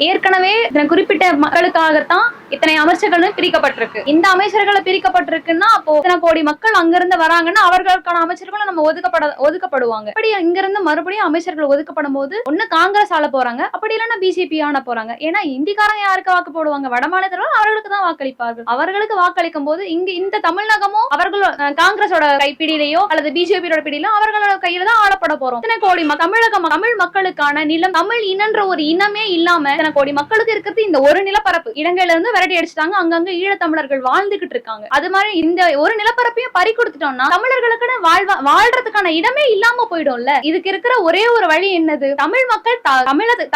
ஏற்கனவே குறிப்பிட்ட மக்களுக்காகத்தான் இத்தனை அமைச்சர்களும் பிரிக்கப்பட்டிருக்கு. இந்த அமைச்சர்களை பிரிக்கப்பட்டிருக்குன்னா அப்போ இத்தனை கோடி மக்கள் அங்கிருந்து வராங்கன்னா அவர்களுக்கான அமைச்சர்களும் நம்ம ஒதுக்கப்படுவாங்க. அப்படி இங்கிருந்து மறுபடியும் அமைச்சர்கள் ஒதுக்கப்படும் போது ஒண்ணு காங்கிரஸ் ஆள போறாங்க, அப்படி இல்லைன்னா பிஜேபி ஆன போறாங்க. ஏன்னா இந்திக்காரங்க யாருக்கு வாக்கு போடுவாங்க? வட மாநிலத்தில் அவர்களுக்கு தான் வாக்களிப்பார்கள். அவர்களுக்கு வாக்களிக்கும் போது இங்க இந்த தமிழகமும் அவர்கள் காங்கிரஸோட கைப்பிடியிலையோ அல்லது பிஜேபியோட பிடியிலோ அவர்களோட கையில தான் ஆளப்பட போறோம். இத்தனை கோடி தமிழ் மக்களுக்கான நிலம், தமிழ் இனன்ற ஒரு இனமே இல்லாம இத்தனை கோடி மக்களுக்கு இருக்கிறது இந்த ஒரு நிலப்பரப்பு. இலங்கையில இருந்து விரட்டி அடிச்சுட்டாங்க, அங்கங்க ஈழத்தமிழர்கள் வாழ்ந்துகிட்டு இருக்காங்க. அது மாதிரி இந்த ஒரு நிலப்பரப்பையும் பறி கொடுத்துட்டோம்னா தமிழர்களுக்கு வாழ்றதுக்கான இடமே இல்லாம போயிடும்ல. இதுக்கு இருக்கிற ஒரே ஒரு வழி என்னது? தமிழ் மக்கள்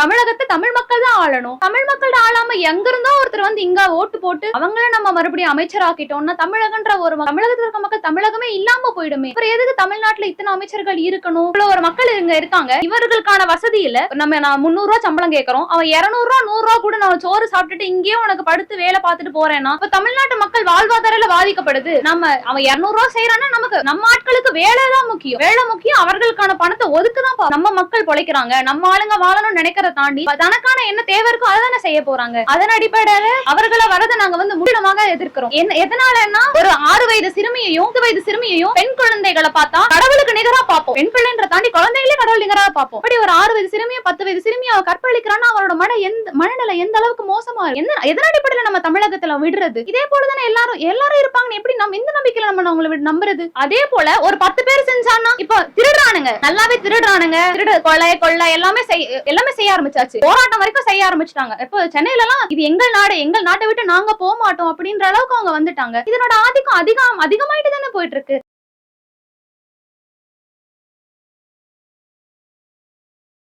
தமிழகத்தை தமிழ் மக்கள் தான் ஆளணும். தமிழ் மக்கள் ஆளாம எங்க இருந்தோ ஒருத்தர் வந்து இங்க ஓட்டு போட்டு அவங்கள நம்ம மறுபடியும் அமைச்சராக்கிட்டோம்னா தமிழகன்ற ஒரு தமிழகத்தில் இருக்க மக்கள் தமிழகமே இல்லாம போயிடுமே. அப்புறம் எதுக்கு தமிழ்நாட்டுல இத்தனை அமைச்சர்கள் இருக்கணும்? இவ்வளவு ஒரு மக்கள் இங்க இருக்காங்க, இவர்களுக்கான வசதி இல்ல. நம்ம நான் 300 ரூபாய் சம்பளம் கேட்கறோம், அவன் 200 ரூபாய் 100 ரூபாய் கூட நான் சோறு சாப்பிட்டுட்டு இங்கேயே உனக்கு படுத்து வேலை பார்த்துட்டு போறேன்னா இப்ப தமிழ்நாட்டு மக்கள் வாழ்வாதாரம் பாதிக்கப்படுது. அவன் 200 ரூபாய் செய்யறான்னா நமக்கு நம்ம ஆட்களுக்கு வேலைதான் முக்கியம். வேலை முக்கியம். அவர்களுக்கான பணத்தை ஒதுக்குதான் நம்ம மக்கள் பொழைக்கிறாங்க. நம்ம ஆளுங்க வாழணும்னு நினைக்கிறத தாண்டி தனக்கான என்ன தேவை இருக்கோ அதானே செய்ய போறாங்க. அதன் அடிப்படையில அவர்களை வரதை நாங்க வந்து முற்றிலுமாக எதிர்க்கிறோம். எதனாலன்னா ஒரு 6 வயது சிறுமியையும் 10 வயது சிறுமியையும் பெண் குழந்தைகளை பார்த்தா கடவுளுக்கு நிகரா பார்ப்போம். பெண் பிள்ளைன்ற தாண்டி குழந்தைகளே கடவுள் நிகரா பார்ப்போம். அப்படி ஒரு 6 வயது சிறுமியை 10 வயது சிறுமியை அவ கற்பழிக்கிறான்னா அவரோட மனநிலை எந்த அளவுக்கு மோசமா இருக்கு? எதன் அடிப்படையில நம்ம தமிழகத்துல விடுறது? இதே போலதானே எல்லாரும் இருப்பாங்க. எப்படி நம்ம இந்த நம்பிக்கையில நம்ம அவங்களை நம்புறது? அதே போல ஒரு 10 பேர் செஞ்சான்னா இப்ப திருடுறானுங்க, நல்லாவே திருடுறானுங்க, கொள்ளை எல்லாமே செய்ய ஆரம்பிச்சாச்சு. போராட்டம் வரைக்கும் செய்ய ஆரம்பிச்சுட்டாங்க. இப்போ சென்னையில எல்லாம் இது எங்கள் நாட்டை விட்டு நாங்க போக மாட்டோம் அப்படின்ற அளவுக்கு அவங்க வந்துட்டாங்க. இதனோட ஆதிக்கம் அதிகமாயிட்டு தானே போயிட்டு இருக்கு.